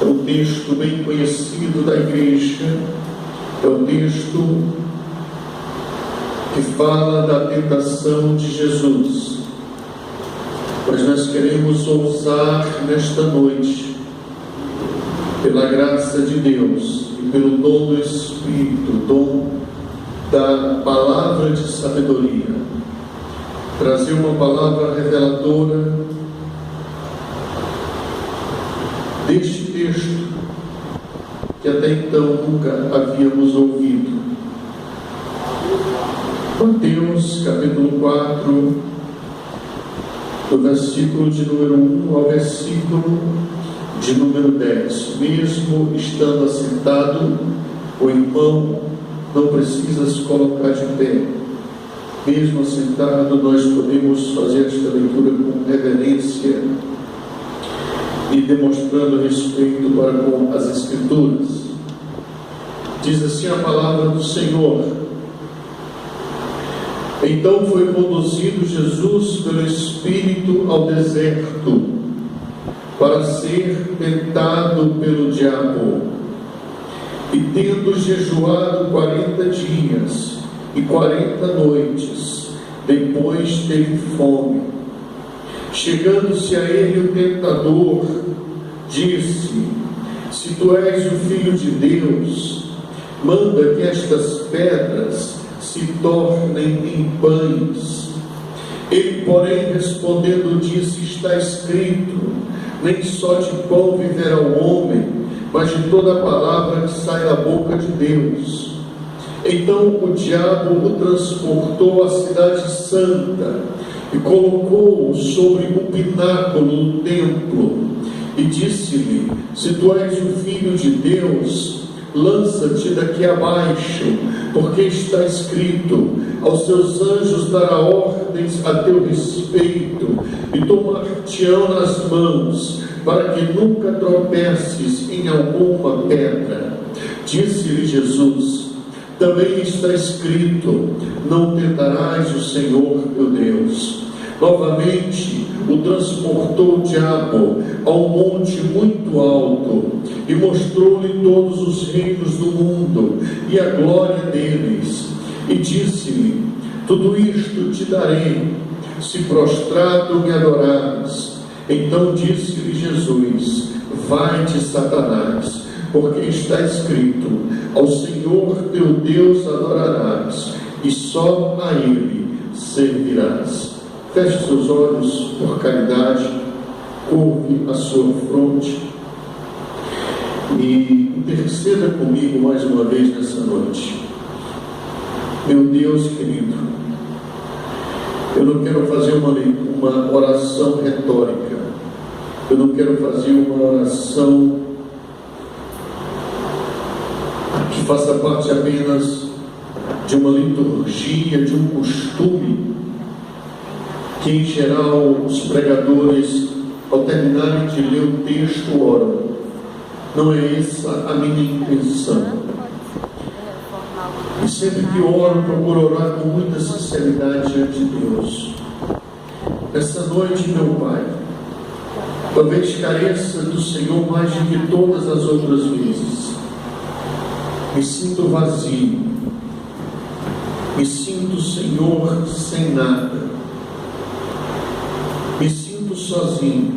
É um texto bem conhecido da igreja, é um texto que fala da tentação de Jesus. Mas nós queremos ousar nesta noite, pela graça de Deus e pelo dom do Espírito, dom da palavra de sabedoria, trazer uma palavra reveladora deste texto que até então nunca havíamos ouvido. Mateus capítulo 4, do versículo de número 1 ao versículo de número 10. Mesmo estando assentado, o irmão não precisa se colocar de pé. Mesmo assentado, nós podemos fazer esta leitura com reverência e demonstrando respeito para com as Escrituras. Diz assim a palavra do Senhor: Então foi conduzido Jesus pelo Espírito ao deserto, para ser tentado pelo diabo. E tendo jejuado 40 dias e 40 noites, depois teve fome. Chegando-se a ele o tentador, disse: Se tu és o Filho de Deus, manda que estas pedras se tornem em pães. Ele, porém, respondendo, disse: Está escrito: Nem só de pão viverá o homem, mas de toda a palavra que sai da boca de Deus. Então o diabo o transportou à cidade santa e colocou-o sobre o pináculo do templo e disse-lhe: Se tu és o Filho de Deus, lança-te daqui abaixo, porque está escrito: Aos seus anjos dará ordens a teu respeito, e tomar-te-ão nas mãos, para que nunca tropeces em alguma pedra. Disse-lhe Jesus: Também está escrito: Não tentarás o Senhor teu Deus. Novamente o transportou o diabo a um monte muito alto e mostrou-lhe todos os reinos do mundo e a glória deles, e disse-lhe: Tudo isto te darei, se prostrado me adorares. Então disse-lhe Jesus: Vai-te, Satanás, porque está escrito: Ao Senhor teu Deus adorarás, e só a Ele servirás. Feche seus olhos por caridade, curve a sua fronte e interceda comigo mais uma vez nessa noite. Meu Deus querido, eu não quero fazer uma oração retórica, eu não quero fazer uma oração que faça parte apenas de uma liturgia, de um costume, que em geral os pregadores, ao terminarem de ler o texto, oram. Não é essa a minha intenção. E sempre que oro, procuro orar com muita sinceridade diante de Deus. Essa noite, meu Pai, talvez careça do Senhor mais do que todas as outras vezes. Me sinto vazio, me sinto, Senhor, sem nada, me sinto sozinho,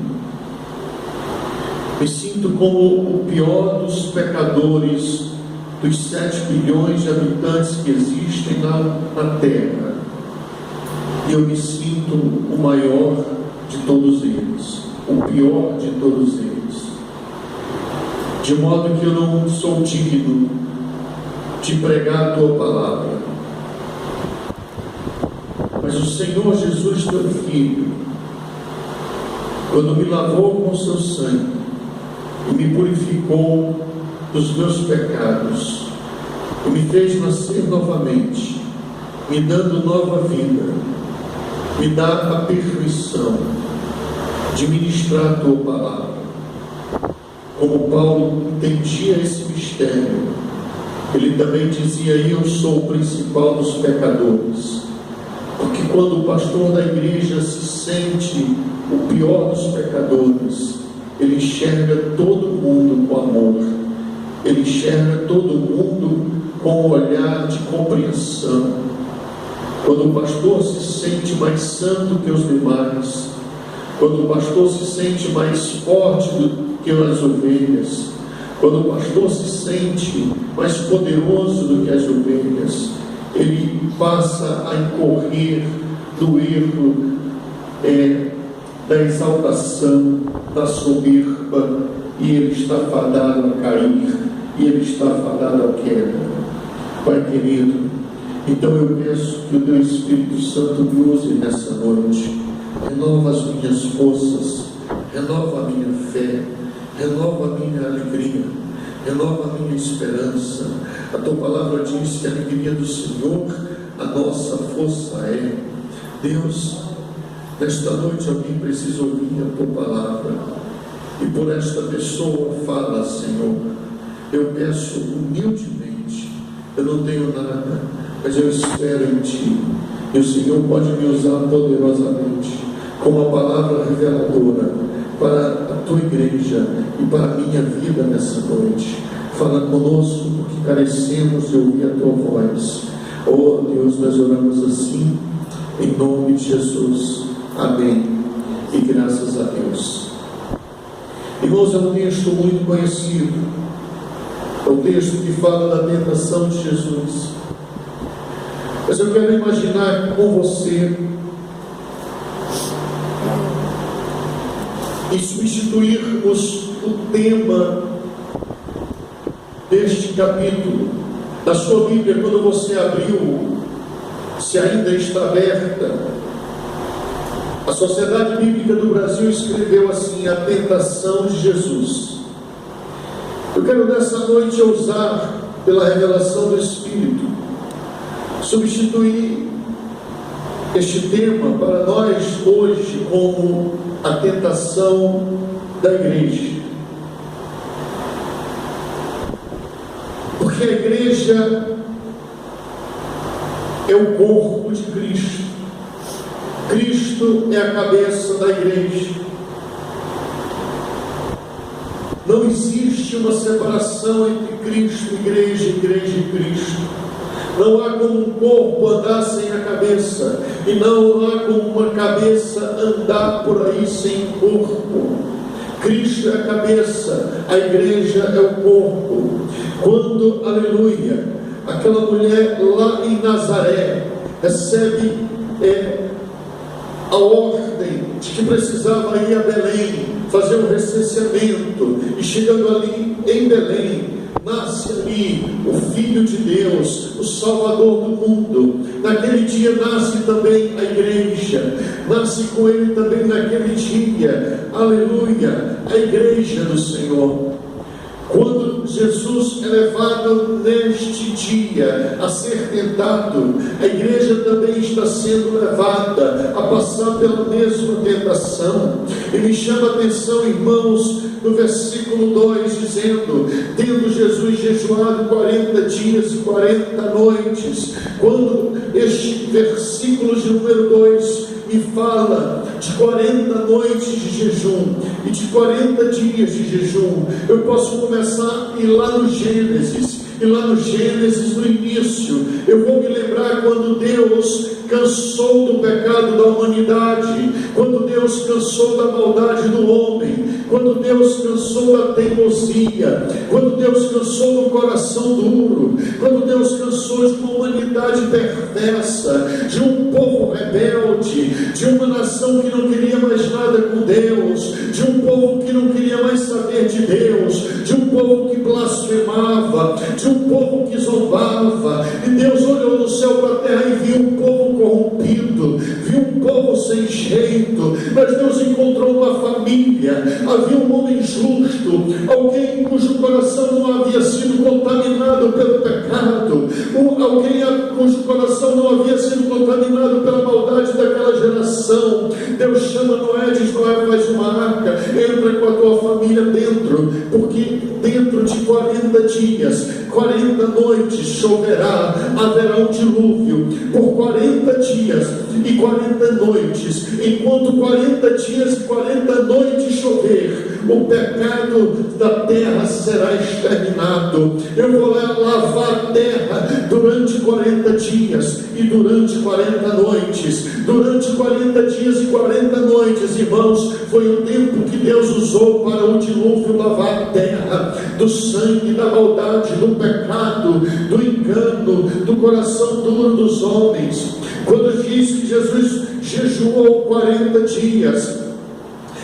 me sinto como o pior dos pecadores, dos 7 bilhões de habitantes que existem na Terra, e eu me sinto o maior de todos eles, o pior de todos eles, de modo que eu não sou digno de pregar a tua palavra. Mas o Senhor Jesus, teu Filho, quando me lavou com o seu sangue e me purificou dos meus pecados e me fez nascer novamente, me dando nova vida, me dá a permissão de ministrar a tua palavra. Como Paulo entendia esse mistério, ele também dizia: eu sou o principal dos pecadores. Porque quando o pastor da igreja se sente o pior dos pecadores, ele enxerga todo mundo com ele enxerga todo mundo com um olhar de compreensão. Quando o pastor se sente mais santo que os demais, quando o pastor se sente mais forte do que as ovelhas, quando o pastor se sente mais poderoso do que as ovelhas, ele passa a incorrer no erro da exaltação, da soberba, e ele está fadado a cair, e ele está fadado à queda. Pai querido, então eu peço que o teu Espírito Santo me use nessa noite, renova as minhas forças, renova a minha fé, renova a minha alegria, renova a minha esperança. A tua palavra diz que a alegria do Senhor, a nossa força é. Deus, nesta noite alguém precisa ouvir a tua palavra, e por esta pessoa fala, Senhor. Eu peço humildemente, eu não tenho nada, mas eu espero em Ti, e o Senhor pode me usar poderosamente como a palavra reveladora para a Tua igreja e para a minha vida nessa noite. Fala conosco, porque carecemos de ouvir a Tua voz. Oh Deus, nós oramos assim, em nome de Jesus. Amém. E graças a Deus. Irmãos, é um texto muito conhecido. É um texto que fala da tentação de Jesus. Mas eu quero imaginar com você e substituirmos o tema deste capítulo da sua Bíblia. Quando você abriu, se ainda está aberta, a Sociedade Bíblica do Brasil escreveu assim: a tentação de Jesus. Eu quero nessa noite ousar, pela revelação do Espírito, substituir este tema para nós hoje como a tentação da igreja. Porque a igreja é o corpo de Cristo. Cristo é a cabeça da igreja. Não existe uma separação entre Cristo, igreja e Cristo. Não há como um corpo andar sem a cabeça, e não há como uma cabeça andar por aí sem corpo. Cristo é a cabeça, a igreja é o corpo. Quando, aleluia, aquela mulher lá em Nazaré recebe a ordem de que precisava ir a Belém, fazer um recenseamento, e chegando ali em Belém, nasce ali o Filho de Deus, o Salvador do mundo. Naquele dia nasce também a igreja, nasce com ele também naquele dia, aleluia, a igreja do Senhor. Quando Jesus é levado neste dia a ser tentado, a igreja também está sendo levada a passar pela mesma tentação. E me chama a atenção, irmãos, no versículo 2, dizendo: tendo Jesus jejuado 40 dias e 40 noites. Quando este versículo de número 2 me fala de 40 noites de jejum e de 40 dias de jejum, eu posso começar e ir lá no Gênesis. E lá no Gênesis, no início, eu vou me lembrar quando Deus cansou do pecado da humanidade, quando Deus cansou da maldade do homem, quando Deus cansou da teimosia, quando Deus cansou do coração duro, quando Deus cansou de uma humanidade perversa, de um povo rebelde, de uma nação que não queria mais nada com Deus, de um povo que não queria mais saber de Deus, de um povo que blasfemava, de um povo que zombava. E Deus olhou do céu para a terra e viu um povo corrompido, viu um povo sem jeito. Mas Deus encontrou uma família, havia um homem justo, alguém cujo coração não havia sido contaminado pelo pecado, alguém cujo coração não havia sido contaminado pela maldade daquela geração. Deus chama Noé e diz: Noé, faz uma arca, entra com a tua família dentro, porque dentro de 40 dias, 40 noites choverá, haverá um dilúvio. Por 40 dias e 40 noites, enquanto 40 dias e 40 noites chover, o pecado da terra será exterminado. Eu vou lavar a terra durante 40 dias e durante 40 noites. Durante 40 dias e 40 noites, irmãos, foi o tempo que Deus usou para o dilúvio lavar a terra do sangue, da maldade, do pecado, do engano, do coração duro dos homens. Quando diz que Jesus jejuou 40 dias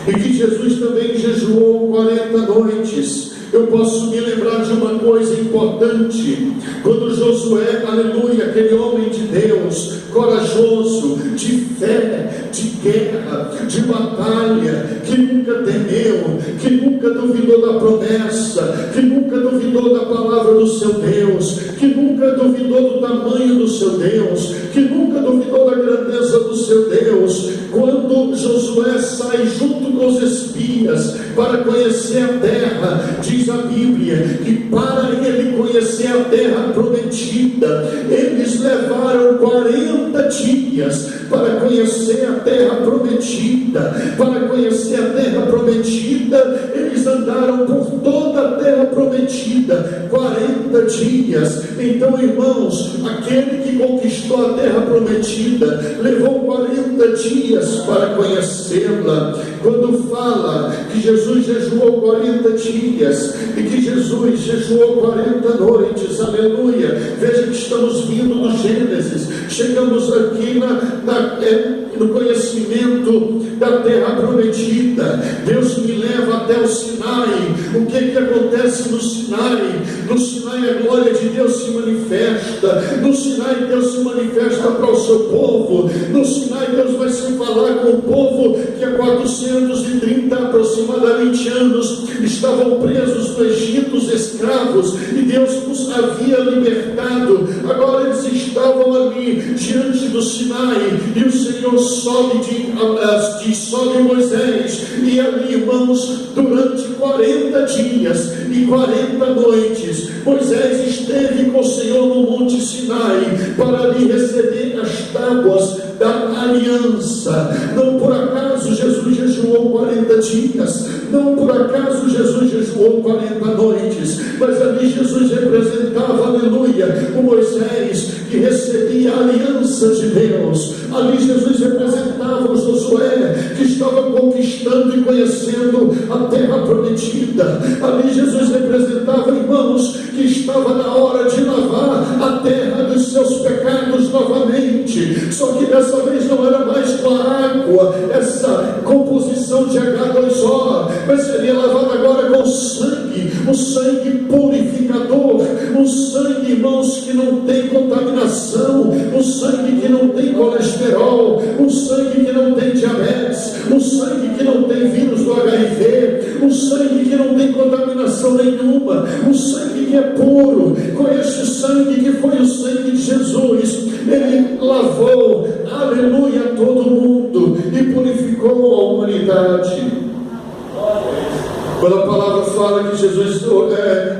e que Jesus também jejuou 40 noites, eu posso me lembrar de uma coisa importante. Quando Josué, aleluia, aquele homem de Deus, corajoso, de fé, de guerra, de batalha, que nunca temeu, que nunca duvidou da promessa, que nunca duvidou da palavra do seu Deus, que nunca duvidou do tamanho do seu Deus, que nunca duvidou da grandeza do seu Deus. Quando Josué sai junto com os espias para conhecer a terra, diz a Bíblia que para ele conhecer a terra prometida, eles levaram 40 dias para conhecer a terra prometida. Para conhecer a terra prometida, eles andaram por toda a terra prometida 40 dias. Então, irmãos, aquele que conquistou a terra prometida levou 40 dias para conhecê-la. Quando fala que Jesus jejuou 40 dias e que Jesus jejuou 40 noites, aleluia, veja que estamos vindo do Gênesis, chegamos aqui no conhecimento da terra prometida. Deus me leva até o Sinai. O que acontece no Sinai? No Sinai a glória de Deus se manifesta. No Sinai Deus se manifesta para o seu povo. No Sinai Deus vai se falar com o povo que há 430 aproximadamente anos estavam presos no Egito, os escravos, e Deus os havia libertado. Agora eles estavam ali diante do Sinai, e o Senhor sobe Moisés, e ali, irmãos, durante 40 dias e 40 noites, Moisés esteve com o Senhor no Monte Sinai para ali receber as tábuas da aliança. Não por acaso Jesus jejuou 40 dias, não por acaso Jesus jejuou 40 noites, mas ali Jesus representava, aleluia, o Moisés que recebia a aliança de Deus. Ali Jesus representava o Josué que estava conquistando e conhecendo a terra prometida. Ali Jesus representava, irmãos, que estava na hora de lavar a terra dos seus pecados novamente. Só que dessa vez não era mais com a água, essa composição de H2O, mas seria lavado agora com o sangue purificador, um sangue, irmãos, que não tem contaminação, um sangue que não tem colesterol, um sangue que não tem diabetes, um sangue que não tem vírus do HIV, um sangue que não tem contaminação nenhuma, um sangue que é puro. Com este sangue que foi o sangue de Jesus, ele lavou, aleluia, todo mundo e purificou a humanidade. Quando a palavra fala que Jesus,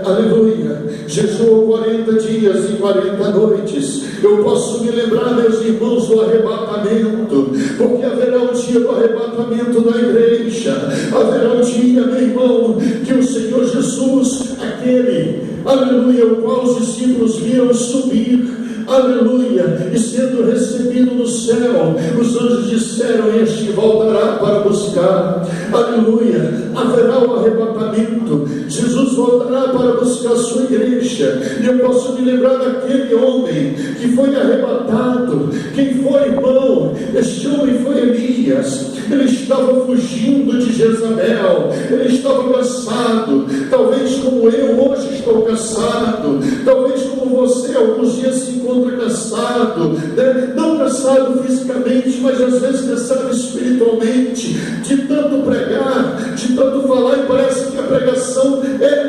aleluia, jejuou 40 dias e 40 noites, eu posso me lembrar, meus irmãos, do arrebatamento, porque haverá um dia do arrebatamento da igreja, haverá um dia, meu irmão, que o Senhor Jesus, aquele, aleluia, o qual os discípulos viram subir, aleluia, e sendo recebido no céu, os anjos disseram: este voltará para buscar, aleluia, haverá o arrebatamento, Jesus voltará para buscar a sua igreja. E eu posso me lembrar daquele homem que foi arrebatado. Quem foi, irmão? Este homem foi Elias. Ele estava fugindo de Jezabel, ele estava cansado, talvez como eu hoje estou cansado, talvez como você alguns dias se encontra cansado, né? Não cansado fisicamente, mas às vezes cansado espiritualmente, de tanto pregar, de tanto falar, e parece que a pregação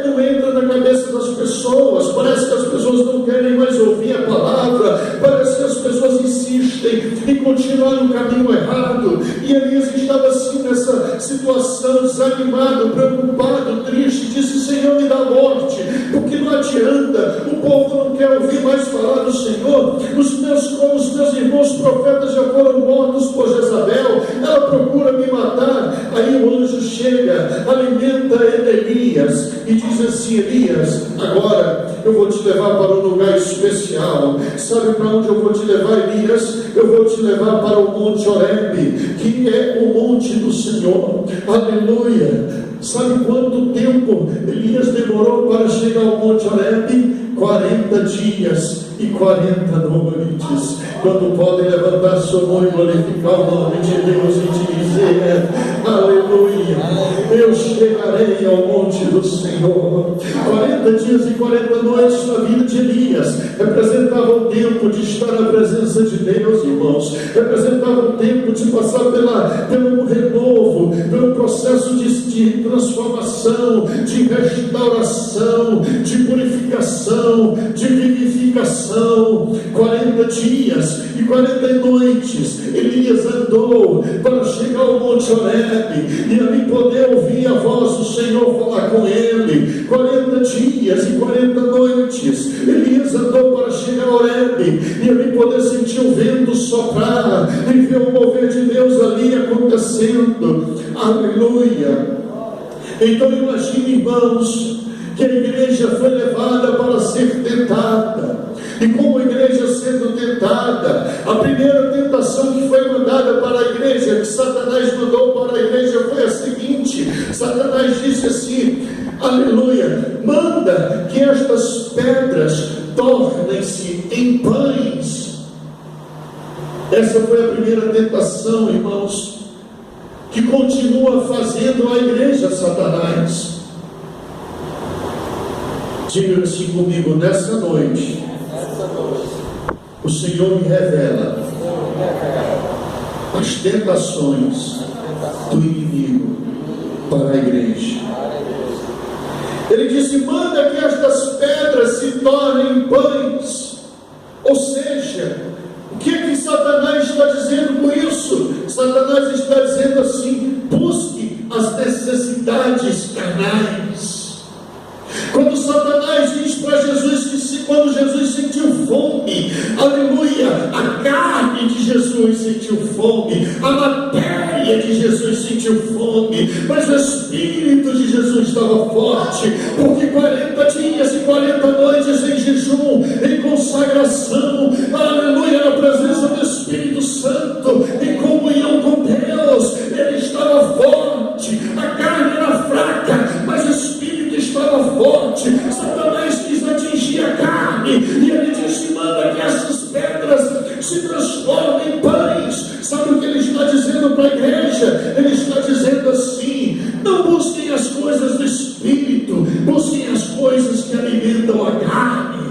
não entra na cabeça das pessoas, parece que as pessoas não querem mais ouvir a palavra, parece que as pessoas insistem em continuar no caminho errado. E Elias estava assim nessa situação, desanimado, preocupado, triste, disse: Senhor, me dá morte, porque não adianta, o povo não quer ouvir mais falar do Senhor, os meus irmãos profetas já foram mortos por Jezabel, ela procura me matar, Aí o anjo chega, alimenta Elias e diz assim: Elias, agora eu vou te levar para um lugar especial. Sabe para onde eu vou te levar, Elias? Eu vou te levar para o Monte Horebe, que é o monte do Senhor. Aleluia! Sabe quanto tempo Elias demorou para chegar ao Monte Horebe? 40 dias e 40 noites. Quando pode levantar sua mão e glorificar o nome de Deus e te dizer: aleluia, eu chegarei ao monte do Senhor. 40 dias e 40 noites na vida de Elias representava o tempo de estar na presença de Deus, irmãos. Representava o tempo de passar pelo renovo, pelo processo de transformação, de restauração, de purificação, de vivificação. 40 dias e 40 noites Elias andou para chegar ao Monte Horebe e ali poder ouvir a voz do Senhor falar com ele. 40 dias e 40 noites Elias andou para chegar ao Horebe e ali poder sentir o vento soprar e ver o mover de Deus ali acontecendo. Aleluia! Então imagine, irmãos, que a igreja foi levada para ser tentada. E como a igreja sendo tentada, a primeira tentação que foi mandada para a igreja, que Satanás mandou para a igreja, foi a seguinte: Satanás disse assim, aleluia, manda que estas pedras tornem-se em pães. Essa foi a primeira tentação, irmãos, que continua fazendo a igreja Satanás. Diga assim comigo: nessa noite, o Senhor me revela as tentações do inimigo para a igreja. Ele disse: manda que estas pedras se tornem pães. Ou seja, o que é que Satanás está dizendo com isso? Satanás está dizendo assim: busque as necessidades carnais. Quando Satanás diz para Jesus que quando Jesus sentiu fome, aleluia, a carne de Jesus sentiu fome, a matéria de Jesus sentiu fome, mas o Espírito de Jesus estava forte, porque 40 dias e 40 noites em jejum, em consagração, aleluia, na presença do Espírito Santo, em comunhão com Deus, ele estava forte, a carne era fraca, mas o Espírito estava forte. Satanás quis atingir a carne e ele disse: manda que essas pedras se transformem em pães. Sabe o que ele está dizendo para a igreja? Ele está dizendo assim: não busquem as coisas do Espírito, busquem as coisas que alimentam a carne.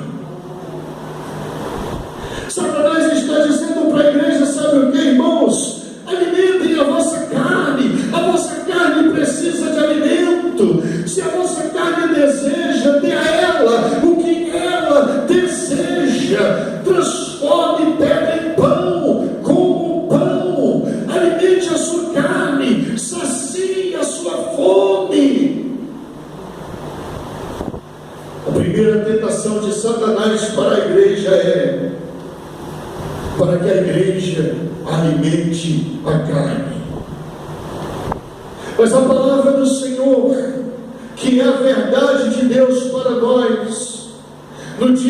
Satanás está dizendo para a igreja: sabe o que, irmãos? Alimentem a vossa carne. A vossa carne precisa de alimento. Se a vossa carne deseja, dê a ela o que ela deseja. Transforme pedra em pão, como pão. Alimente a sua carne, sacie a sua fome. A primeira tentação de Satanás para a igreja é para que a igreja alimente a carne. Mas a palavra do Senhor, que é a verdade de Deus para nós, nos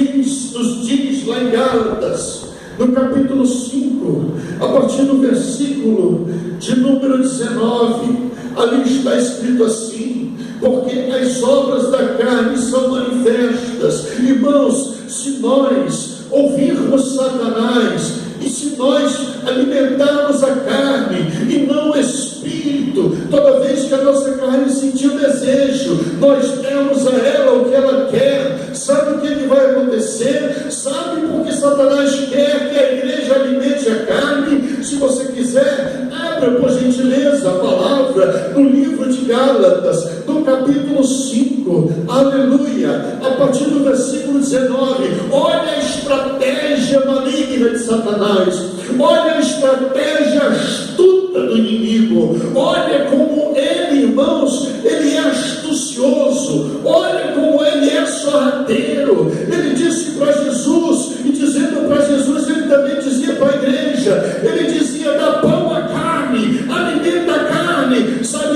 diz lá em Gálatas, no capítulo 5, a partir do versículo de número 19, ali está escrito assim: porque as obras da carne são manifestas. Irmãos, se nós ouvirmos Satanás e se nós alimentarmos a carne e não o Espírito, toda vez que a nossa carne sentir o desejo, nós demos a ela o que ela quer. Sabe o que vai acontecer? Sabe por que Satanás quer que a igreja alimente a carne? Se você quiser, abra por gentileza a palavra no livro de Gálatas, no capítulo 5, aleluia, a partir do versículo 19. Olha a estratégia maligna de Satanás, olha a estratégia astuta do inimigo, olha como ele, irmãos, ele é astucioso, olha como ele é sorrateiro. Ele disse para Jesus, e dizendo para Jesus, ele também dizia para a igreja, ele dizia: dá pão à carne, alimenta a carne. Sabe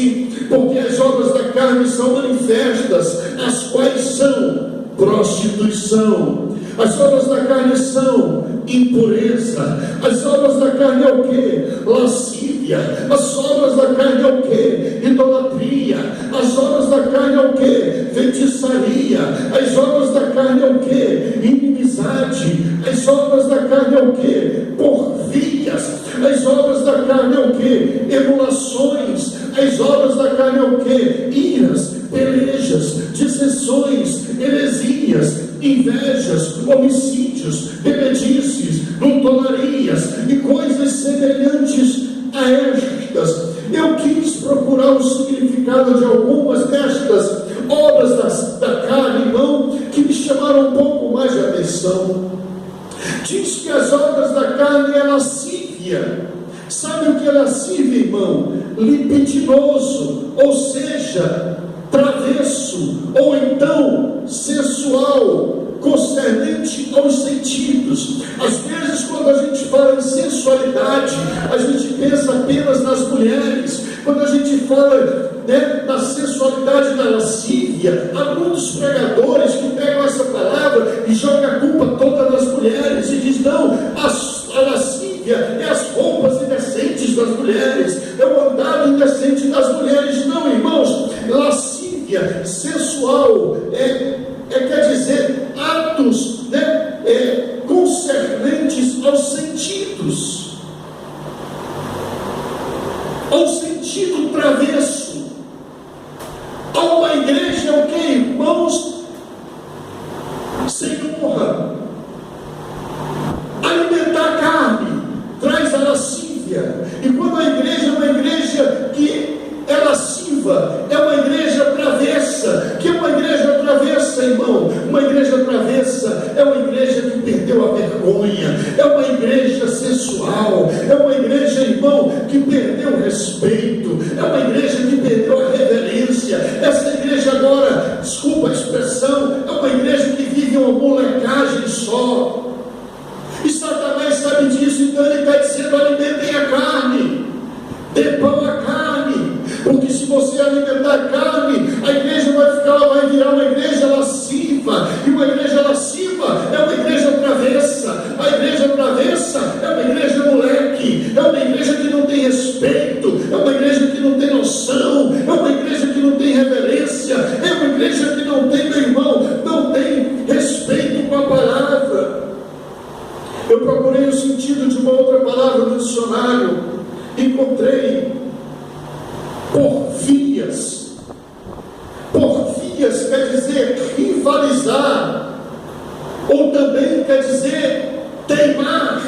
si, porque as obras da carne são manifestas, as quais são prostituição. As obras da carne são impureza. As obras da carne é o quê? Lascívia. As obras da carne é o quê? Idolatria. As obras da carne é o quê? Feitiçaria. As obras da carne é o quê? Inimizade. As obras da carne é o quê? Porfias. As obras da carne é o quê? Emulações. As obras da carne é o quê? Iras, pelejas, dissensões, heresias, invejas, homicídios, bebedices, glutonarias e coisas semelhantes a estas. Eu quis procurar o significado de algumas destas obras da carne, irmão, que me chamaram um pouco mais de atenção. Diz que as obras da carne é lascívia. Sabe o que é lascívia, irmão? Libidinoso, ou seja, travesso, ou então sensual, concernente aos sentidos. Às vezes, quando a gente fala em sensualidade, a gente pensa apenas nas mulheres. Quando a gente fala, na sensualidade da lascívia, há muitos pregadores que pegam essa palavra e jogam a culpa toda nas mulheres e diz: não, a lascívia é as roupas indecentes das mulheres, é o andar indecente das mulheres. Não, irmãos, lascívia sensual quer dizer atos concernentes aos sentidos, ao sentido travesso. A uma igreja o que, irmãos? Sem honra. Alimentar a carne traz a lascívia. E quando a igreja é uma igreja que é lasciva, é uma igreja travessa. Que é uma igreja travessa, irmão? Uma igreja travessa é uma igreja que perdeu a vergonha, é uma igreja sensual, é uma igreja, irmão, que perdeu o respeito, é uma igreja que perdeu a reverência. Essa igreja agora, desculpa a expressão, é uma igreja que vive uma molecagem só. E Satanás sabe disso, então ele está dizendo: alimentem a carne, dê pão à carne, porque se você alimentar a carne, a igreja vai virar uma igreja lasciva, e uma igreja lasciva é uma igreja travessa. A igreja travessa é uma igreja moleque, é uma igreja que não tem respeito, é uma igreja que não tem noção, é uma igreja que não tem reverência, é uma igreja que não tem, meu irmão, não tem respeito com a palavra. Eu procurei o sentido de uma outra palavra no dicionário, encontrei porfias. Porfias quer dizer rivalizar, ou também quer dizer teimar.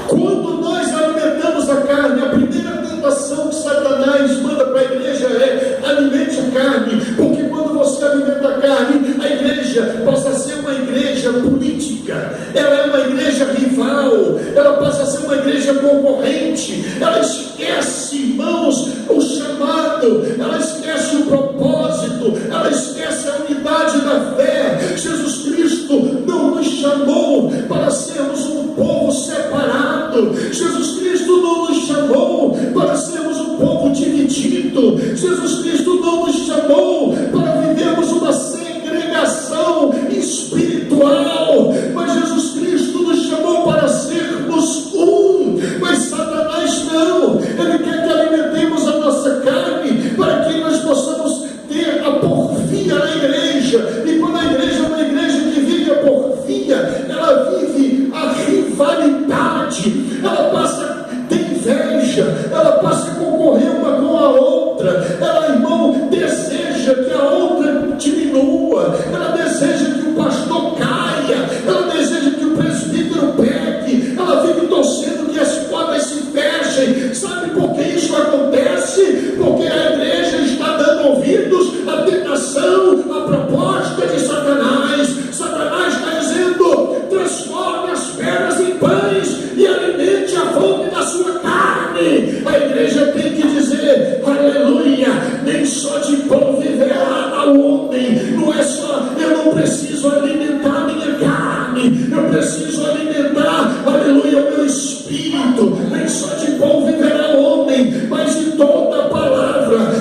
Quando nós alimentamos a carne, a primeira tentação que Satanás manda para a igreja é: alimente a carne, porque quando você alimenta a carne, a igreja passa a ser uma igreja política, ela é uma igreja rival, ela passa a ser uma igreja concorrente, ela esquece, irmãos, o chamado, ela esquece o propósito, ela esquece a unidade da fé. Jesus Cristo não nos chamou para sermos um povo separado, Jesus Cristo não nos chamou para sermos um povo dividido, Jesus Cristo não nos chamou para vivermos uma segregação espiritual, mas Jesus Cristo nos chamou para sermos um. Mas Satanás não, ele quer que alimentemos a nossa carne para que nós possamos ter a porfia na igreja. E quando a igreja é uma igreja que vive a porfia, ela vive a rivalidade, ela passa a ter inveja, ela passa a concorrer uma com a outra, ela, irmão, deseja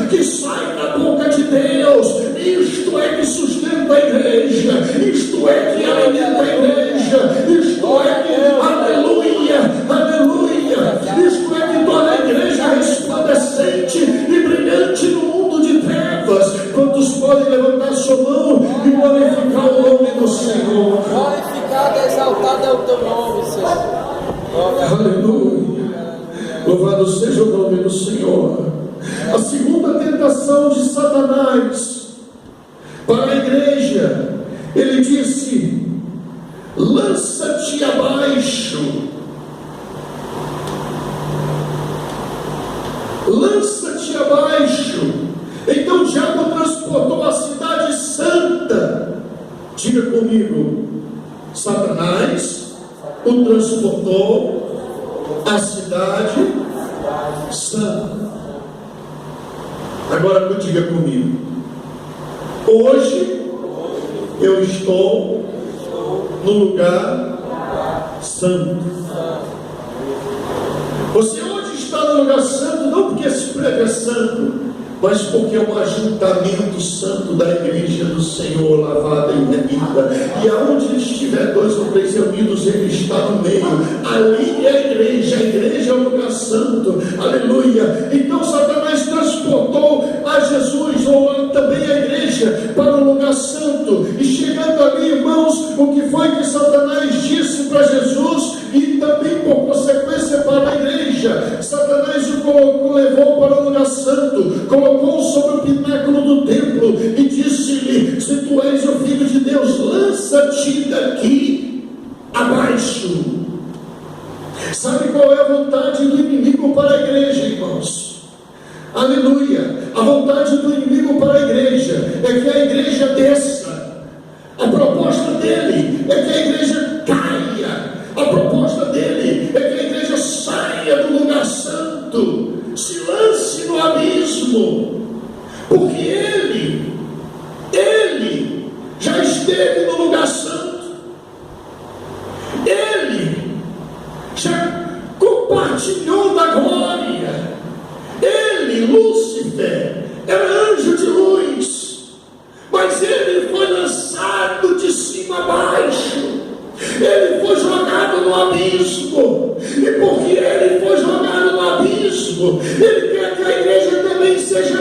que sai da boca de Deus, isto é que sustenta a igreja, isto é que alimenta a igreja, isto é que, aleluia, aleluia, isto é que torna a igreja resplandecente e brilhante no mundo de trevas. Quantos podem levantar sua mão e glorificar o nome do Senhor? Glorificado e exaltado é o teu nome, Senhor. Aleluia. Louvado seja o nome do Senhor. A segunda tentação de Satanás para a igreja, ele disse: lança-te abaixo, lança-te abaixo. Então o diabo transportou a cidade santa. Diga comigo: Satanás o transportou a cidade santa. Agora diga comigo: hoje eu estou no lugar santo. Você hoje está no lugar santo, não porque esse prédio é santo, mas porque é um ajuntamento santo da igreja do Senhor, lavada e remida. E aonde estiver 2 ou 3 reunidos, ele está no meio. Ali é a igreja é o lugar santo. Aleluia. Então Satanás transportou a Jesus, ou também a igreja, para o lugar santo. E chegando ali, irmãos, o que foi que Satanás disse para Jesus e também por consequência para a igreja? Satanás o levou para o lugar santo, colocou sobre o pináculo do templo e disse-lhe: se tu és o Filho de Deus, lança-te daqui abaixo. Sabe qual é a vontade do inimigo para a igreja, irmãos? Aleluia. A vontade do inimigo para a igreja é que a igreja desça. A proposta dele é que a igreja caia. A proposta dele é que a igreja saia do lugar santo, se lance no abismo, porque ele já esteve no lugar santo, ele já compartilhou da glória, ele, Lúcifer, era anjo de luz, mas ele foi lançado de cima a baixo, ele foi jogado no abismo, e porque ele foi jogado no abismo, ele quer que a igreja também seja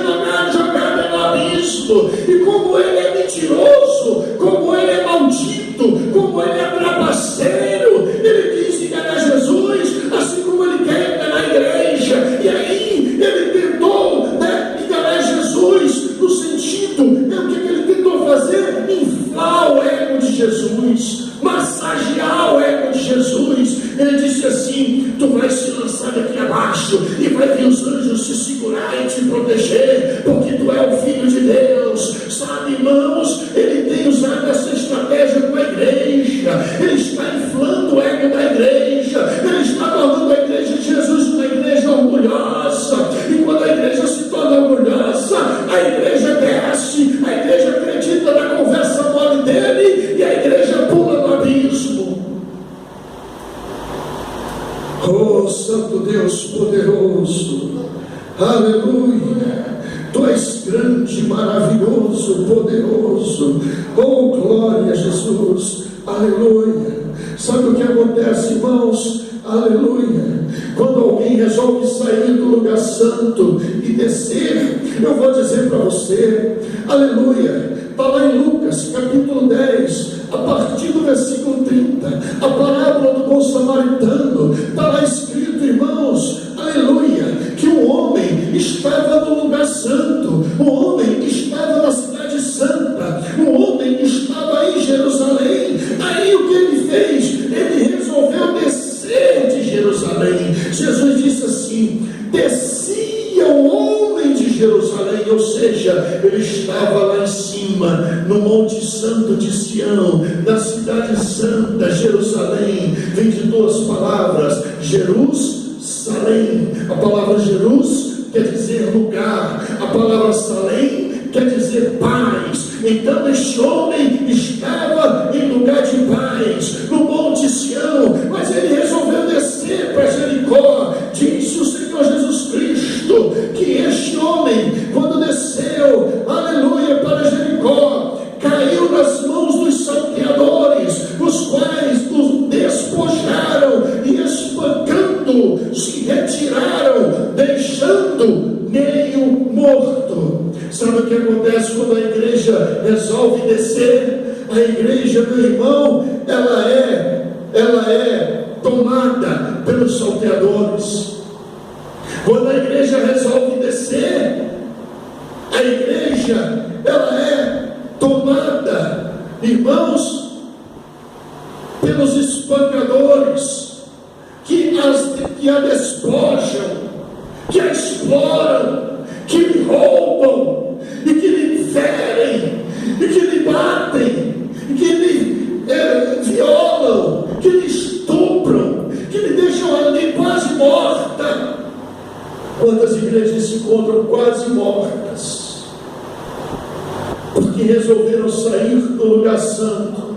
jogada no abismo. E como ele é mentiroso, como ele é maldito, como ele é trapaceiro, ele quis enganar Jesus, assim como ele quer enganar a igreja. E aí ele tentou enganar Jesus no sentido, o que ele tentou fazer? Inflar o ego de Jesus, massagear o ego de Jesus. Ele disse assim: tu vais se lançar daqui abaixo e vai vir os anjos se segurar e te proteger, porque tu é o Filho de Deus. Sabe, irmãos, ele tem usado essa estratégia com a igreja. Ele está inflando o ego da igreja, ele está tornando a igreja de Jesus uma igreja orgulhosa, e quando a igreja se torna orgulhosa, a igreja desce, a igreja acredita na conversa mole dele e a igreja pula no abismo. Oh, Santo Deus poderoso, aleluia, tu és grande, maravilhoso, poderoso, oh glória a Jesus, aleluia. Sabe o que acontece, irmãos? Aleluia. Quando alguém resolve sair do lugar santo e descer, eu vou dizer para você, aleluia, está lá em Lucas capítulo 10, a partir do versículo 30, a parábola do bom samaritano. Está lá escrito, irmãos, aleluia, que o homem estava no lugar santo, o homem estava na cidade santa, o homem estava em Jerusalém. Aí o que ele fez? Ele resolveu descer de Jerusalém. Jesus disse assim: descia o homem de Jerusalém, ou seja, ele estava lá em cima, no Monte Santo de Sião, na cidade santa, Jerusalém. Vem de duas palavras, Jerusalém. A palavra Jerus quer dizer lugar, a palavra Salém quer dizer paz. Então este homem estava em lugar de paz, no Monte Sião, mas ele resolveu descer para Jericó. Disse o Senhor Jesus Cristo que este homem, quando Sabe o que acontece quando a igreja resolve descer? A igreja, meu irmão, ela é tomada pelos salteadores. Quando a igreja resolve descer, a igreja, ela é tomada, irmãos, pelos espancadores, que a despojam, que a exploram, que lhe roubam, e que lhe ferem, e que lhe batem, e que lhe violam, que lhe estupram, que lhe deixam ali quase morta. Quantas igrejas se encontram quase mortas, porque resolveram sair do lugar santo,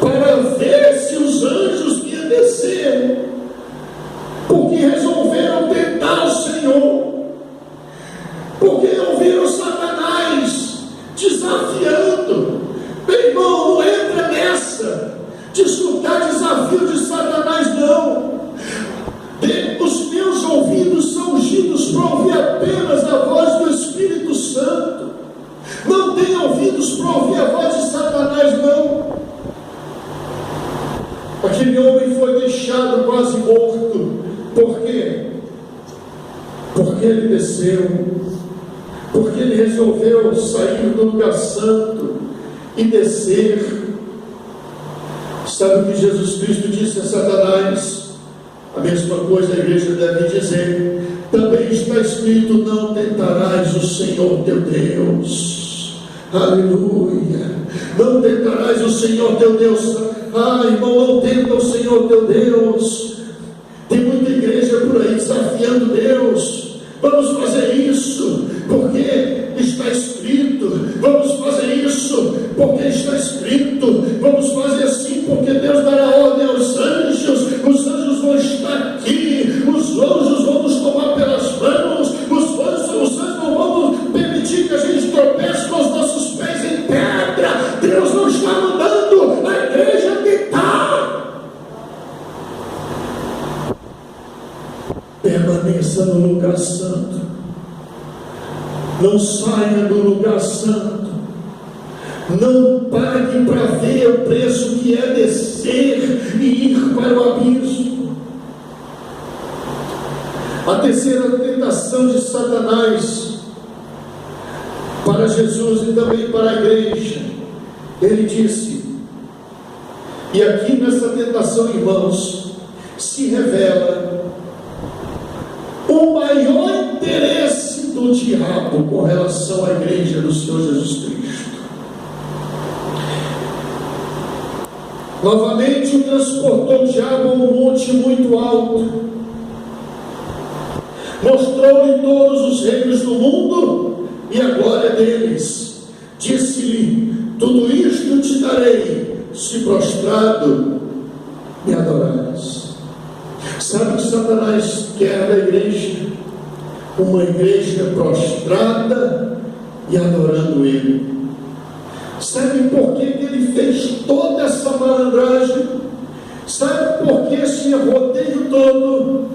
para ver se os anjos iam descer, porque resolveram tentar o Senhor, porque ouviram Satanás desafiando. Meu irmão, não entra nessa de escutar desafio de Satanás, não. Os meus ouvidos são ungidos para ouvir apenas a voz do Espírito Santo. Não tenho ouvidos para ouvir a voz de Satanás, não. Aquele homem foi deixado quase morto. Por quê? Porque ele desceu, porque ele resolveu sair do lugar santo e descer. Sabe o que Jesus Cristo disse a Satanás? A mesma coisa a igreja deve dizer. Também está escrito: não tentarás o Senhor teu Deus. Aleluia. Não tentarás o Senhor teu Deus. Irmão, não tenta o Senhor teu Deus. Tem muita igreja por aí desafiando Deus. Vamos fazer isso porque está escrito. Vamos fazer isso porque está escrito. Vamos fazer assim porque Deus dará ordem aos anjos. Os anjos vão estar aqui. Os anjos vão nos tomar pelas mãos. Os anjos não vão permitir que a gente tropece com os nossos pés em pedra. Deus não está mandando a igreja tentar. Permaneça no lugar santo. Não saia do lugar santo. Não pague para ver o preço que é descer e ir para o abismo. A terceira tentação de Satanás para Jesus e também para a igreja, ele disse, e aqui nessa tentação, irmãos, se revela o maior interesse do diabo com relação à igreja do Senhor Jesus Cristo. Novamente o transportou o diabo a um monte muito alto, mostrou-lhe todos os reinos do mundo e a glória deles. Disse-lhe: tudo isto te darei, se prostrado me adorares. Sabe o que Satanás quer da igreja? Uma igreja prostrada e adorando ele. Sabe por que ele fez toda essa malandragem? Sabe por que esse rodeio todo?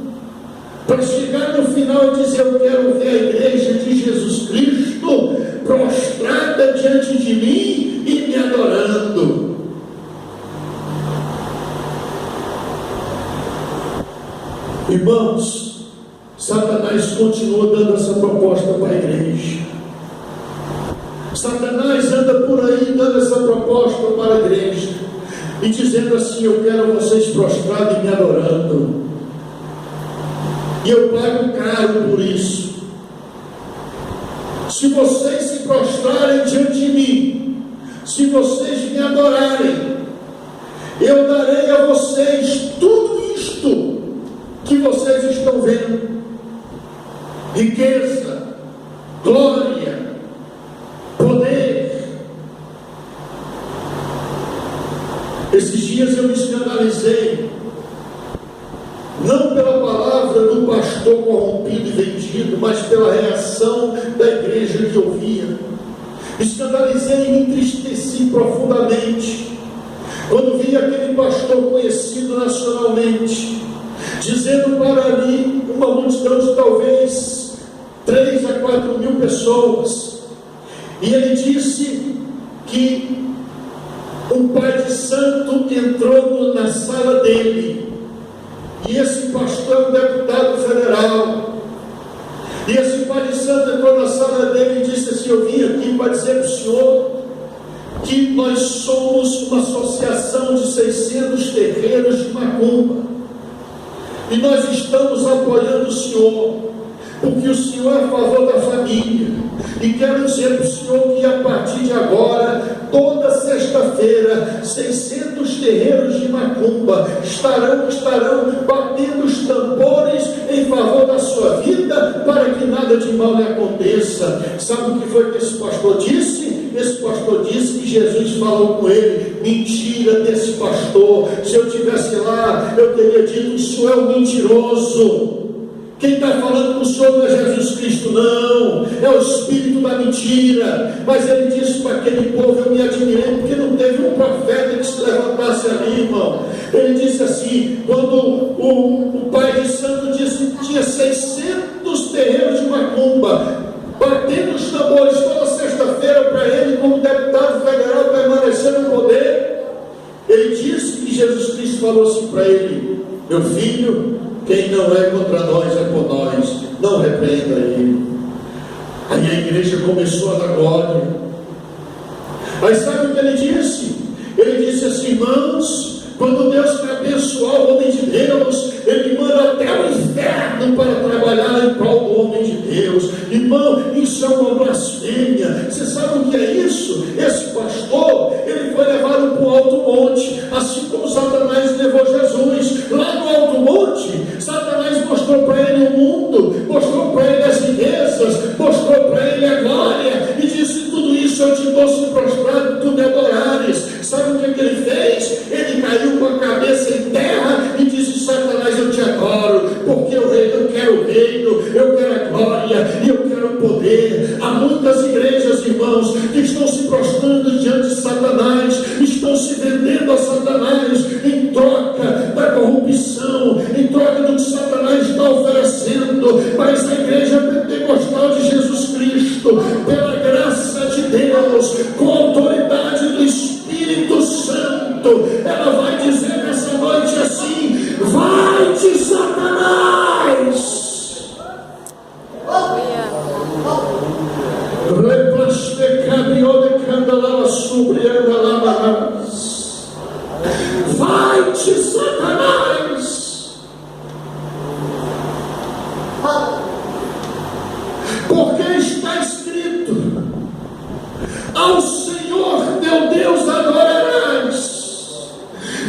Para chegar no final e dizer: eu quero ver a igreja de Jesus Cristo prostrada diante de mim e me adorando. Irmãos, Satanás continua dando essa proposta para a igreja. Satanás anda por aí dando essa proposta para a igreja e dizendo assim: eu quero vocês prostrados e me adorando, e eu pago caro por isso. Se vocês se prostrarem diante de mim, se vocês me adorarem, eu darei a vocês tudo isto que vocês estão vendo: riqueza, glória, poder. Esses dias eu me escandalizei, não pela palavra do pastor corrompido e vendido, mas pela reação da igreja que ouvia. Me escandalizei e me entristeci profundamente quando vi aquele pastor conhecido nacionalmente dizendo para ali uma multidão de talvez 3 a 4 mil pessoas. E ele disse que um pai de santo entrou na sala dele, e esse pastor é um deputado federal, e esse pai de santo entrou na sala dele e disse assim: eu vim aqui para dizer para o senhor que nós somos uma associação de 600 terreiros de macumba, e nós estamos apoiando o senhor, porque o senhor é a favor da família, e quero dizer para o senhor que a partir de agora, toda sexta-feira, 600 terreiros de macumba estarão batendo os tambores em favor da sua vida, para que nada de mal lhe aconteça. Sabe o que foi que esse pastor disse? Esse pastor disse que Jesus falou com ele: mentira desse pastor, se eu estivesse lá, eu teria dito: o senhor é um mentiroso. Quem está falando com o senhor não é Jesus Cristo, não, é o espírito da mentira. Mas ele disse para aquele povo: eu me admirei, porque não teve um profeta que se levantasse ali, irmão. Ele disse assim, quando o pai de santo disse que tinha 600 terreiros de macumba, batendo os tambores toda sexta-feira para ele, como deputado federal, permanecer no poder, ele disse que Jesus Cristo falou assim para ele: meu filho, quem não é contra nós é por nós, não repreenda ele. Aí a igreja começou a dar glória. Aí sabe o que ele disse? Ele disse assim: irmãos, quando Deus quer abençoar o homem de Deus, ele manda até o inferno para trabalhar em prol do homem de Deus. Irmão, isso é uma blasfêmia. Você sabe o que é isso? Esse pastor, ele foi levado para o alto monte, assim como Satanás levou Jesus. Lá no alto monte, Satanás mostrou para ele o mundo, mostrou para ele as riquezas, mostrou para ele a glória, e disse: tudo isso eu te dou se prostrado, tu me adorares. Sabe o que ele fez? Ele caiu com a cabeça em terra e disse: Satanás, eu te adoro, porque eu quero o reino, eu quero a glória e eu quero o poder. Há muitas igrejas, irmãos, que estão se prostrando diante de Satanás, estão se vendendo a Satanás em troca da corrupção, em troca do que Satanás está oferecendo. Mas a igreja pentecostal de Jesus Cristo, pela graça de Deus, com a autoridade do Espírito Santo, ela vai dizer nessa noite assim: vai-te, Satanás! Vai-te, Satanás! Porque está escrito: ao Senhor teu Deus adorarás,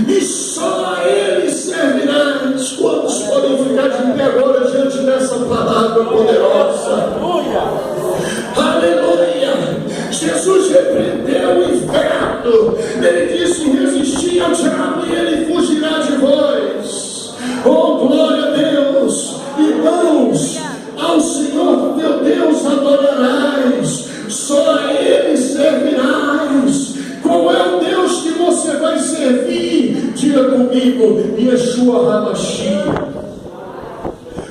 e só a Ele servirás. Quantos podem ficar de pé agora diante dessa palavra poderosa? Aleluia! Jesus repreendeu o inferno. Ele disse: resisti ao diabo e ele fugirá de vós. Oh, glória a Deus! Irmãos, ao Senhor teu Deus adorarás, só a Ele servirás. Qual é o Deus que você vai servir? Diga comigo: Yeshua HaMashiach.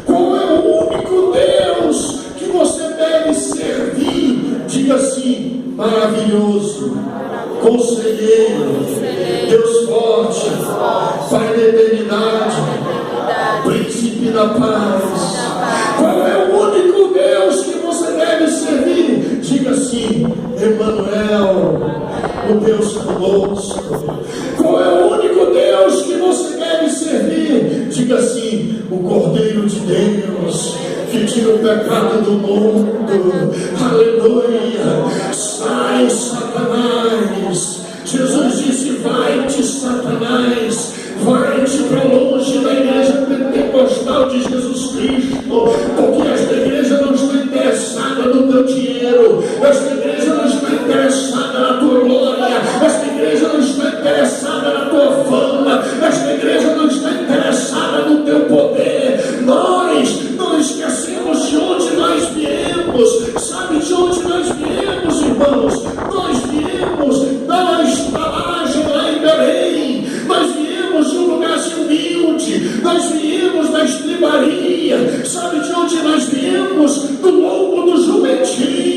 Qual é o único Deus que você deve servir? Diga assim: maravilhoso, conselheiro, Deus forte, Pai da eternidade, príncipe da paz. Qual é o único Deus que você deve servir? Diga assim: Emmanuel, o Deus conosco. Qual é o único Deus que você deve servir? Diga assim: o Cordeiro de Deus, que tira o pecado do mundo. Aleluia! Sai, Satanás! Jesus disse: vai-te, Satanás! Vai-te para longe da igreja pentecostal de Jesus Cristo, porque esta igreja não está interessada no teu dinheiro, esta igreja não está interessada na tua glória, esta igreja não está interessada na tua fama, esta igreja não está interessada no teu poder. Nós não esquecemos de onde nós viemos. Sabe de onde nós viemos, irmãos? Nós viemos da estalagem lá em Belém. Nós viemos de um lugar humilde. Nós viemos da estribaria. Sabe de onde nós viemos? Do lombo do jumentinho.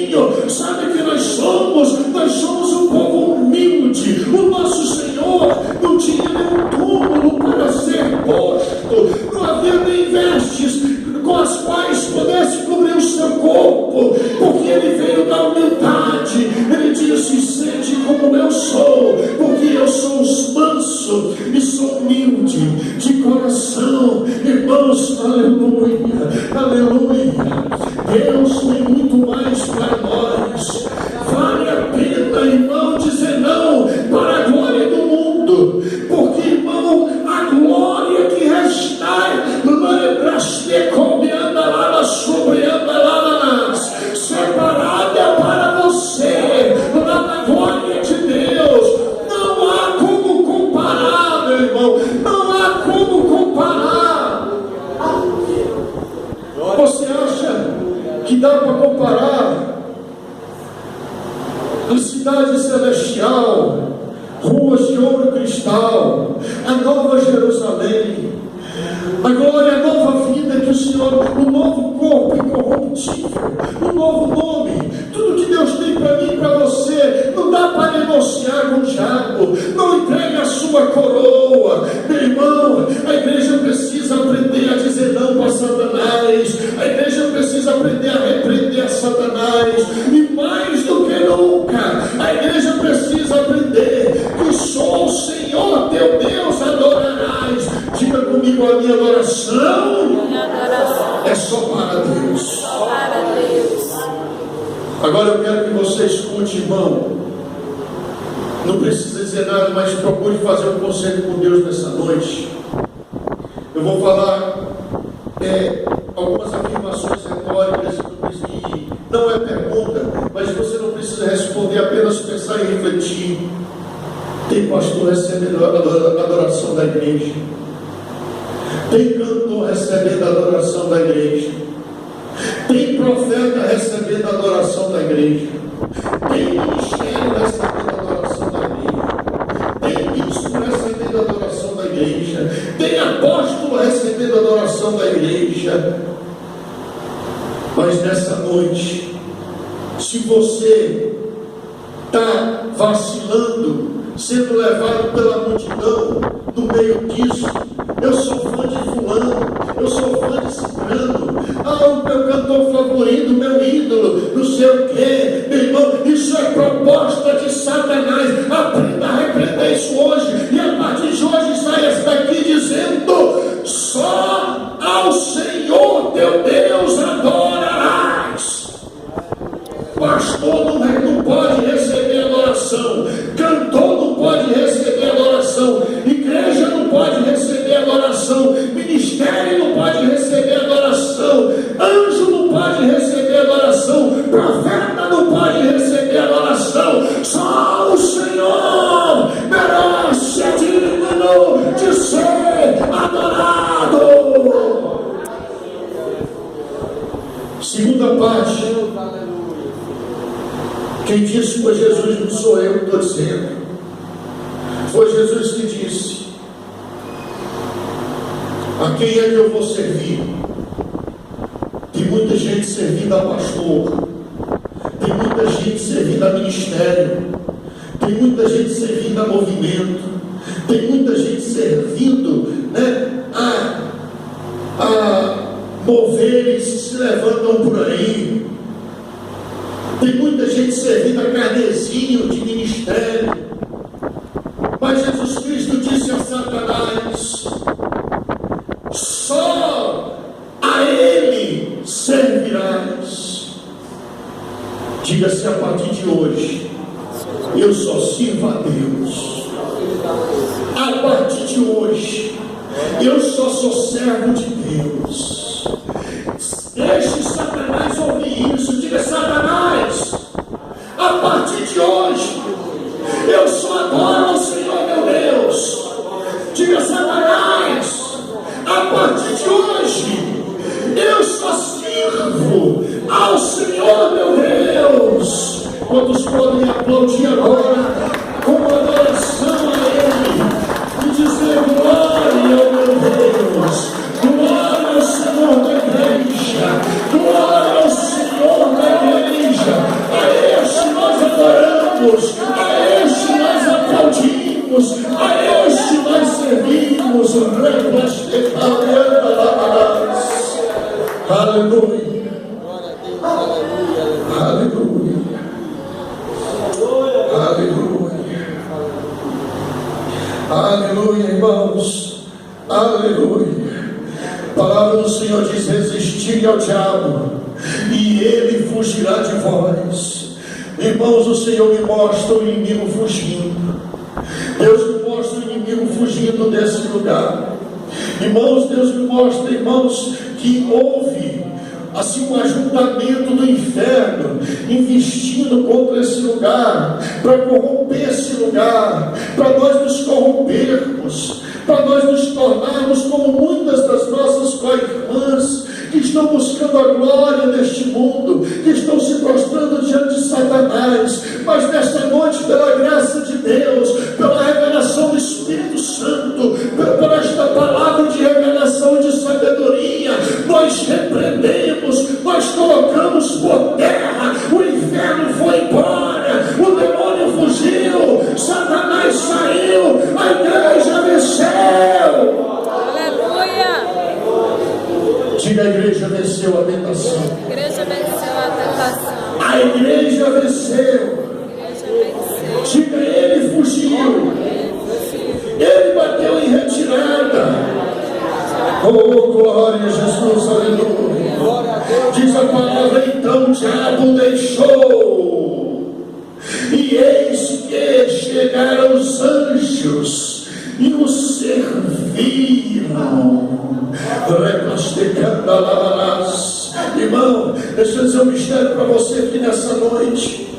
Deus tem muito mais para nós. Vale a pena, irmão, dizer não para a glória do mundo, porque, irmão, a glória que restai, lembra-se como anda lá na sobreanda lá nas separada para você, lá na glória de Deus. Não há como comparar, meu irmão, não há como comparar. Você acha que dá para comparar a cidade celestial, ruas de ouro e cristal, a nova Jerusalém, a glória, a nova vida que o Senhor, o novo corpo incorruptível, o novo nome, tudo que Deus tem para mim e para você, não dá para negociar com o diabo. Não entregue a sua coroa, meu irmão. A igreja precisa aprender a dizer não para Satanás, a igreja precisa aprender a repreender a Satanás, e mais do que nunca, a igreja precisa aprender que só o Senhor teu Deus adorarás. Diga comigo, a minha adoração é só para Deus. Agora eu quero que você escute, irmão. Não precisa dizer nada, mas procure fazer um conselho com Deus nessa noite. Eu vou falar algumas afirmações retóricas que não é pergunta, mas você não precisa responder, apenas pensar e refletir. Tem pastor recebendo a adoração da igreja? Tem cantor recebendo a adoração da igreja? Tem profeta recebendo a adoração da igreja? Tem ministério recebendo a adoração da igreja? Tem bispo recebendo a adoração da igreja? Tem apóstolo recebendo a adoração da igreja? Mas nessa noite, se você está vacilando, sendo levado pela multidão, no meio disso, eu sou fã de fulano, eu sou fã de ciclano, o meu cantor favorito, meu ídolo, não sei o que, meu irmão, isso é proposta de Satanás. Aprenda a repreender isso hoje, e a partir de hoje saia daqui dizendo: só ao Senhor teu Deus adorarás. Pastor não pode receber adoração, cantor não pode receber adoração, igreja não pode receber adoração, ministério não pode receber adoração, anjo não pode receber adoração, profeta não pode receber adoração. Só o Senhor merece, é digno de ser adorado. Segunda parte. Quem disse foi Jesus, não sou eu que estou dizendo. Foi Jesus que disse: a quem é que eu vou servir? Tem muita gente servindo a pastor, tem muita gente servindo a ministério, tem muita gente servindo a movimento, tem muita gente servindo, a moveres que se levantam por aí. Tem muita gente servindo a carnezinho de ministério. Mas Jesus Cristo disse a Satanás: só a Ele servirás. Diga-se a partir de hoje: eu só sirvo a Deus. A partir de hoje, eu só sou servo de Deus. Deixe Satanás ouvir isso. Diga: Satanás, a partir de hoje, eu só adoro ao Senhor meu Deus. Diga: Satanás, a partir de hoje, eu só sirvo ao Senhor meu Deus. Quantos podem aplaudir agora com adoração a Ele e dizer: glória ao meu Deus, glória ao Senhor da igreja, glória ao Senhor da igreja. A este nós adoramos, a este nós aplaudimos, a este nós servimos. Aleluia, aleluia, aleluia, aleluia, irmãos, aleluia. A palavra do Senhor diz: resistir ao diabo e fugirá de vós. Irmãos, o Senhor me mostra o inimigo fugindo. Deus me mostra o inimigo fugindo desse lugar. Irmãos, Deus me mostra, irmãos, que houve assim um ajuntamento do inferno investindo contra esse lugar, para corromper esse lugar, para nós nos corrompermos, para nós nos tornarmos como muitas das nossas co-irmãs que estão buscando a glória deste mundo, que estão se prostrando diante de Satanás. Mas nesta noite, pela graça de Deus, pela revelação do Espírito Santo, por esta palavra de revelação e de sabedoria, nós repreendemos, nós colocamos por terra, o inferno foi embora, o demônio fugiu, Satanás saiu, a igreja venceu. Diga: a igreja venceu a tentação. A igreja venceu a tentação. A igreja venceu. Diga: ele fugiu. Ele bateu em retirada. Oh, glória a Jesus, aleluia. Diz a palavra: então o diabo deixou. E eis que chegaram os anjos e o serviram. Irmão, deixa eu dizer um mistério para você aqui nessa noite.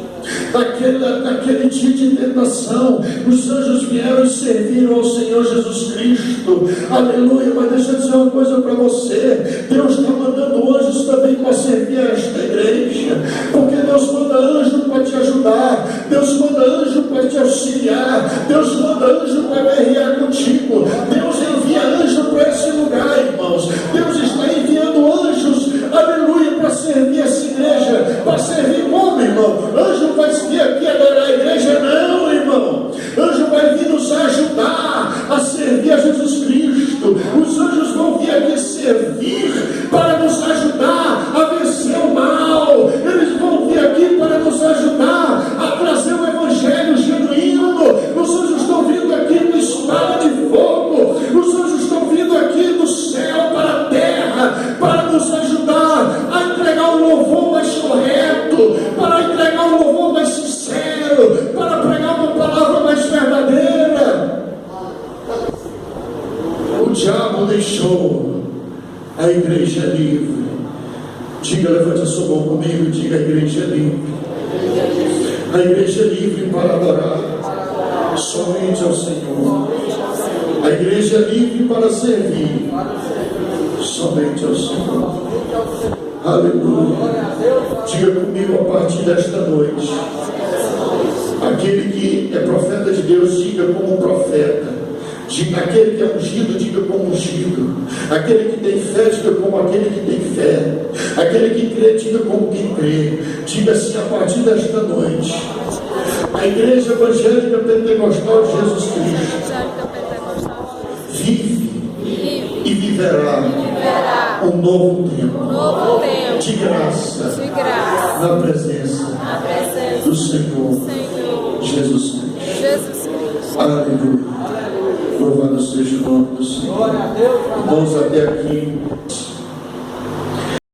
Naquele dia de tentação, os anjos vieram e serviram ao Senhor Jesus Cristo. Aleluia. Mas deixa eu dizer uma coisa para você: Deus está mandando anjos também para servir a esta igreja, porque Deus manda anjo para te ajudar, Deus manda anjo para te auxiliar, Deus manda anjo para guerrear contigo. Deus envia anjo para esse lugar, irmãos. Deus está enviando anjos, aleluia, para servir essa igreja. Para servir como, irmão? Anjo vai vir aqui adorar a igreja? Não, irmão. Anjo vai vir nos ajudar a servir a Jesus Cristo. Os anjos vão vir aqui servir para nos ajudar a vencer o mal. Eles vão vir aqui para nos ajudar a trazer o evangelho genuíno. Os anjos estão vindo aqui com espada de fogo. Os anjos estão vindo aqui do céu para a terra para nos ajudar a entregar um louvor mais correto, para entregar um louvor mais sincero, para pregar uma palavra mais verdadeira. O diabo deixou, a igreja é livre. Diga, levante a sua mão comigo, diga: a igreja é livre. A igreja é livre para adorar somente ao Senhor. A igreja é livre para servir somente ao Senhor. Aleluia. Diga comigo a partir desta noite: aquele que é profeta de Deus, diga como um profeta. Diga: aquele que é ungido, diga como ungido. Aquele que tem fé, diga como aquele que tem fé. Aquele que crê, diga como quem crê. Diga assim: a partir desta noite, a igreja evangélica pentecostal de Jesus Cristo vive e viverá um novo tempo de graça na presença do Senhor Jesus Cristo. Aleluia. Louvado seja o nome do Senhor. Irmãos, até aqui